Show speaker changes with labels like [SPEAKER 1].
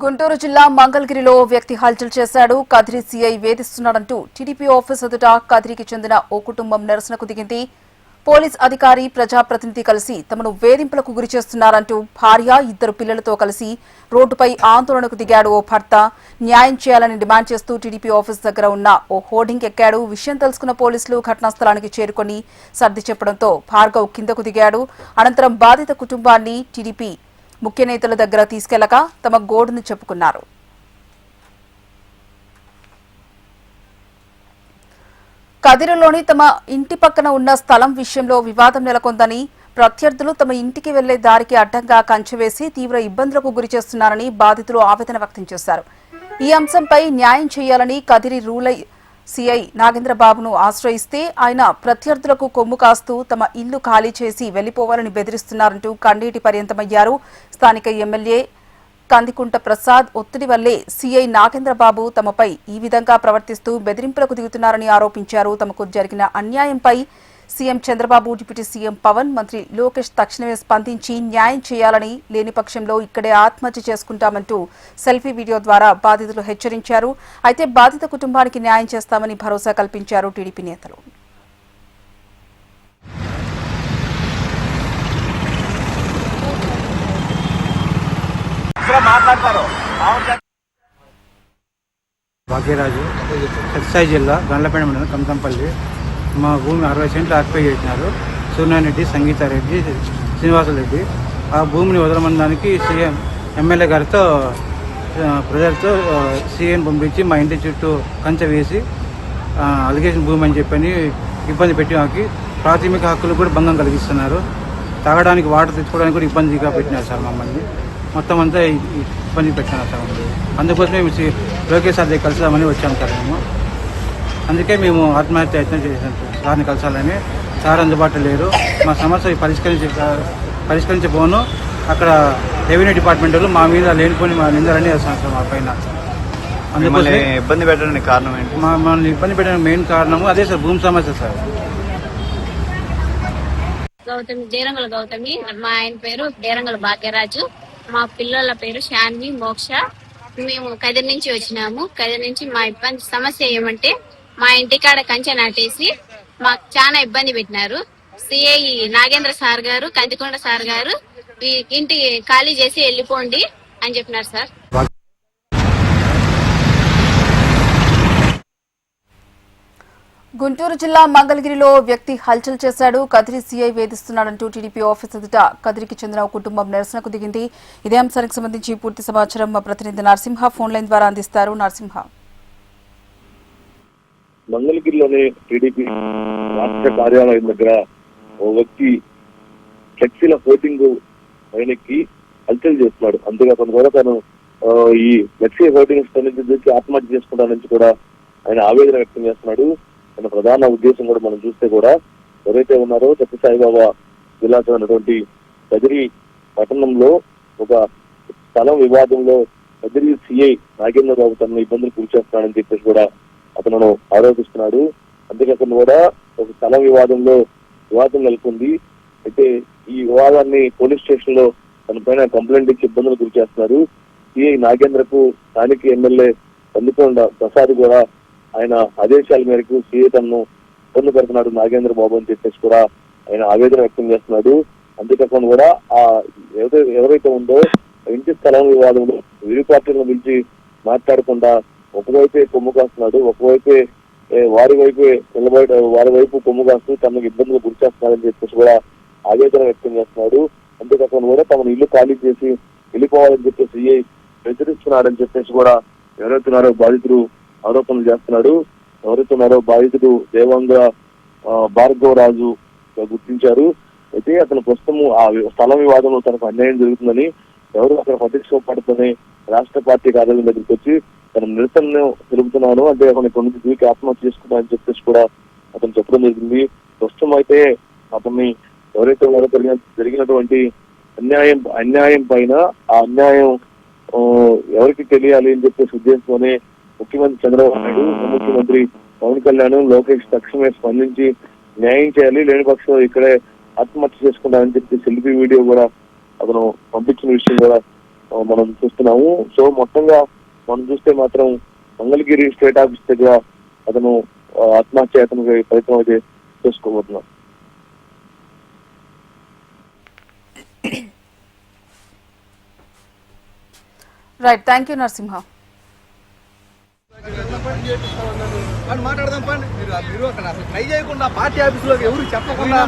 [SPEAKER 1] గుంటూరు జిల్లా మంగళగిరిలో వ్యక్తి హల్చల్ చేశాడు. కదిరి సీఐ వేధిస్తున్నాడంటూ టీడీపీ ఆఫీస్ ఎదుట కదిరికి చెందిన ఓ కుటుంబం నిరసనకు దిగింది. పోలీస్ అధికారి ప్రజాప్రతినిధి కలిసి తమను వేధింపులకు గురి చేస్తున్నారంటూ భార్య, 2 పిల్లలతో కలిసి రోడ్డుపై ఆందోళనకు దిగాడు ఓ భర్త. న్యాయం చేయాలని డిమాండ్ చేస్తూ టీడీపీ ఆఫీస్ దగ్గర ఉన్న ఓ హోర్డింగ్ ఎక్కాడు. విషయం తెలుసుకున్న పోలీసులు ఘటనా స్థలానికి చేరుకుని సర్ది చెప్పడంతో భార్గవ్ కిందకు దిగాడు. అనంతరం బాధిత కుటుంబాన్ని టీడీపీ ముఖ్య నేతల దగ్గర తీసుకెళ్లగా తమ గోడును చెప్పుకున్నారు. కదిరిలోని తమ ఇంటి పక్కన ఉన్న స్థలం విషయంలో వివాదం నెలకొందని, ప్రత్యర్థులు తమ ఇంటికి వెళ్లే దారికి అడ్డంగా కంచె వేసి తీవ్ర ఇబ్బందులకు గురి చేస్తున్నారని బాధితులు ఆవేదన వ్యక్తం చేశారు. ఈ అంశంపై న్యాయం చేయాలని కదిరి రూరల్ సీఐ నాగేంద్రబాబును ఆశ్రయిస్తే ఆయన ప్రత్యర్థులకు కొమ్ము కాస్తూ తమ ఇల్లు ఖాళీ చేసి వెళ్లిపోవాలని బెదిరిస్తున్నారంటూ కన్నీటి పర్యంతమయ్యారు. స్థానిక ఎమ్మెల్యే కందికుంట ప్రసాద్ ఒత్తిడి వల్లే సీఐ నాగేంద్రబాబు తమపై ఈ విధంగా ప్రవర్తిస్తూ బెదిరింపులకు దిగుతున్నారని ఆరోపించారు. తమకు జరిగిన అన్యాయంపై CM Chandrababu, deputy CM Pavan, మంత్రి లోకేష్ తక్షణమే స్పందించి న్యాయం చేయాలని, లేని పక్షంలో ఇక్కడే ఆత్మహత్య చేసుకుంటామంటూ సెల్ఫీ వీడియో ద్వారా బాధితులు హెచ్చరించారు. అయితే బాధిత కుటుంబానికి న్యాయం చేస్తామని భరోసా కల్పించారు టీడీపీ నేతలు.
[SPEAKER 2] భాగ్యరాజు, సత్సాయి జిల్లా గండ్లపేట మండలం కంతంపల్లి. మా భూమి 60 సెంట్లు ఆక్యుపై చేసినారు. సూర్యారెడ్డి, సంగీతారెడ్డి, శ్రీనివాసరెడ్డి. ఆ భూమిని వదలమనడానికి సీఎం ఎమ్మెల్యే గారితో ప్రజలతో సీఎం పంపించి మా ఇంటి చుట్టూ కంచె వేసి అలిగేషన్ భూమి అని చెప్పని ఇబ్బంది పెట్టి మాకు ప్రాథమిక హక్కులు కూడా భంగం కలిగిస్తున్నారు. తాగడానికి వాటర్ తెచ్చుకోవడానికి కూడా ఇబ్బందిగా పెట్టినారు సార్. మమ్మల్ని మొత్తం అంతా ఇబ్బంది పెట్టినారు సార్. అందుకోసమే లోకేష్ సార్ దగ్గర కలుద్దామని వచ్చాము సార్. అందుకే మేము ఆత్మహత్య యత్నం చేసాం సార్ని కలసాలని. సార్ అందుబాటులో లేరు. మా సమస్య పరిష్కరించబోను. అక్కడ రెవెన్యూ డిపార్ట్మెంట్ వాళ్ళు మా మీద లేనిపోని మా నిందలని వేస్తాం సార్ మా పైన. అందుకోసం
[SPEAKER 3] ఇబ్బంది పెట్టడానికి కారణం ఏంటి?
[SPEAKER 2] మమ్మల్ని ఇబ్బంది పెట్టడానికి మెయిన్ కారణము అదే సార్, భూమి సమస్య సార్.
[SPEAKER 4] గౌతమి, దేరంగుల గౌతమి. మా ఆయన పేరు దేరంగుల భాగ్యరాజు. మా పిల్లల పేరు శాన్వి, మోక్ష. మేము కదిరి నుంచి వచ్చినాము. కదిరి నుంచి మా ఇబ్బంది సమస్య ఏమంటే, మా ఇంటికాడ కంచె నాటేసి మాకు చాలా ఇబ్బంది పెట్టినారు. సిఐ నాగేంద్ర సార్ గారు, కందికొండ సార్ గారు ఇంటి ఖాళీ చేసి వెళ్ళిపోండి అని చెప్పినారు సార్.
[SPEAKER 1] గుంటూరు జిల్లా మంగళగిరిలో వ్యక్తి హల్చల్ చేశాడు. కదిరి సీఐ వేధిస్తున్నాడంటూ టీడీపీ ఆఫీస్ ఎదుట కదిరికి చెందిన ఓ కుటుంబం నిరసనకు దిగింది. ఇదే అంశానికి సంబంధించి పూర్తి సమాచారం మా ప్రతినిధి నరసింహ ఫోన్ లైన్ ద్వారా అందిస్తారు. నరసింహ,
[SPEAKER 5] మంగళగిరిలోని టీడీపీ రాష్ట్ర కార్యాలయం దగ్గర ఓ వ్యక్తి ఫ్లెక్సీల హోర్డింగ్ పైనకి హల్చల్ చేస్తున్నాడు. అంతేకాకుండా కూడా తను ఈ ఫ్లెక్సీ హోర్డింగ్స్ చూసి ఆత్మహత్య చేసుకుంటా నుంచి కూడా ఆయన ఆవేదన వ్యక్తం చేస్తున్నాడు. ఆయన ప్రధాన ఉద్దేశం కూడా మనం చూస్తే కూడా ఎవరైతే ఉన్నారో సత్యసాయిబాబా జిల్లాకు ఉన్నటువంటి కదిరి పట్టణంలో ఒక స్థలం వివాదంలో కదిరి సిఐ నాగేంద్రబాబు తనను ఇబ్బందులు గురి చేస్తున్నాడని చెప్పేసి కూడా అతను ఆరోపిస్తున్నాడు. అంతేకాకుండా కూడా ఒక స్థలం వివాదంలో వివాదం నెలకొంది. అయితే ఈ వివాదాన్ని పోలీస్ స్టేషన్ లో తన పైన కంప్లైంట్ ఇచ్చి ఇబ్బందులు గురి చేస్తున్నారు. సిఐ నాగేంద్రకు స్థానిక ఎమ్మెల్యే కందికొండ ప్రసాద్ కూడా ఆయన ఆదేశాల మేరకు సీఐ తనను ఇబ్బంది పెడుతున్నాడు నాగేంద్ర బాబు అని చెప్పేసి కూడా ఆయన ఆవేదన వ్యక్తం చేస్తున్నాడు. అంతేకాకుండా కూడా ఆ ఎవరైతే ఉందో ఇంటి స్థలం వివాదంలో ఇరు పార్టీలను పిలిచి మాట్లాడకుండా ఒకవైపే కొమ్ము కాస్తున్నాడు, ఒకవైపే వారి వైపు కొమ్ము కాస్తూ తనకు ఇబ్బందులు గురి చేస్తున్నాడని చెప్పేసి కూడా ఆవేదన వ్యక్తం చేస్తున్నాడు. అంతేకాకుండా కూడా తమను ఇల్లు ఖాళీ చేసి వెళ్ళిపోవాలని చెప్పేసి సీఐ బెదిరిస్తున్నాడని చెప్పేసి కూడా ఎవరైతున్నారో బాధితుడు ఆరోపణలు చేస్తున్నాడు. ఎవరైతున్నారో బాధితుడు దేవంగ భార్గవరాజు గుర్తించారు. అయితే అతను ప్రస్తుతం ఆ స్థల వివాదంలో తనకు అన్యాయం జరుగుతుందని ఎవరు అక్కడ పట్టించుకోపడుతూనే రాష్ట్ర పార్టీ కార్యాలయం దగ్గరికి వచ్చి తన నిరసనను తెలుపుతున్నాను, అంటే అతను ఇక్కడ నుంచి దిగి ఆత్మహత్య చేసుకున్నానని చెప్పేసి కూడా అతను చెప్పడం జరిగింది. ప్రస్తుతం అయితే అతన్ని ఎవరైతే జరిగినటువంటి అన్యాయం పైన ఆ అన్యాయం ఎవరికి తెలియాలి అని చెప్పేసి ఉద్దేశంతోనే ముఖ్యమంత్రి చంద్రబాబు నాయుడు, ఉప ముఖ్యమంత్రి పవన్ కళ్యాణ్, లోకేష్ తక్షణమే స్పందించి న్యాయం చేయాలి, లేని పక్షంలో ఇక్కడే ఆత్మహత్య చేసుకుంటానని చెప్పి సెల్ఫీ వీడియో కూడా అతను పంపించిన విషయం కూడా మనం చూస్తున్నాము. సో మొత్తంగా మనం చూస్తే మాత్రం మంగళగిరి స్టేట్ ఆఫీస్ దగ్గర అతను ఆత్మహత్య ప్రయత్నం అయితే చేసుకోబోతున్నాం.
[SPEAKER 1] Right, thank you Narasimha.
[SPEAKER 3] మాట్లాడదాం పండి. మీరు అక్కడ ట్రై చేయకుండా పార్టీ ఆఫీసులోకి ఎవరు చెప్పకుండా